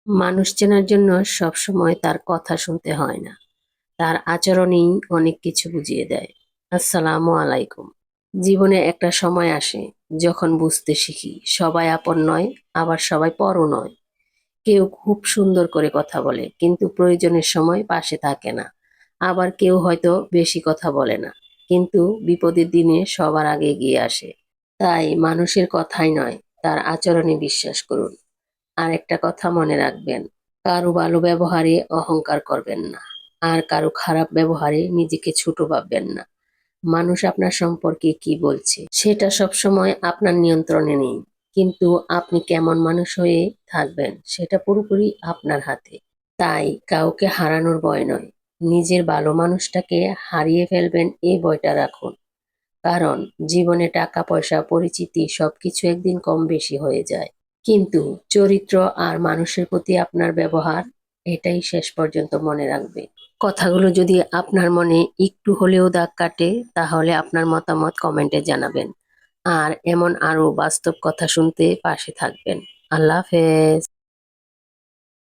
মানুষ চেনার জন্য সবসময় তার কথা শুনতে হয় না, তার আচরণেই অনেক কিছু বুঝিয়ে দেয়। আসসালামু আলাইকুম। জীবনে একটা সময় আসে যখন বুঝতে শিখি সবাই আপন নয়, আবার সবাই পরও নয়। কেউ খুব সুন্দর করে কথা বলে কিন্তু প্রয়োজনের সময় পাশে থাকে না। আবার কেউ হয়তো বেশি কথা বলে না, কিন্তু বিপদের দিনে সবার আগে এগিয়ে আসে। তাই মানুষের কথাই নয়, তার আচরণে বিশ্বাস করুন। আর একটা কথা মনে রাখবেন, কারো ভালো ব্যবহারে অহংকার করবেন না, আর কারো খারাপ ব্যবহারে নিজেকে ছোট ভাববেন না। মানুষ আপনার সম্পর্কে কি বলছে সেটা সবসময় আপনার নিয়ন্ত্রণে নেই, কিন্তু আপনি কেমন মানুষ হয়ে থাকবেন সেটা পুরোপুরি আপনার হাতে। তাই কাউকে হারানোর ভয় নয়, নিজের ভালো মানুষটাকে হারিয়ে ফেলবেন এই ভয়টা রাখুন। কারণ জীবনে টাকা পয়সা পরিচিতি সবকিছু একদিন কম বেশি হয়ে যায়, কিন্তু চরিত্র আর মানুষের প্রতি আপনার ব্যবহার, এটাই শেষ পর্যন্ত মনে রাখবে। কথাগুলো যদি আপনার মনে একটু হলেও দাগ কাটে, তাহলে আপনার মতামত কমেন্টে জানাবেন। আর এমন আরো বাস্তব কথা শুনতে পাশে থাকবেন। আল্লাহ হাফেজ।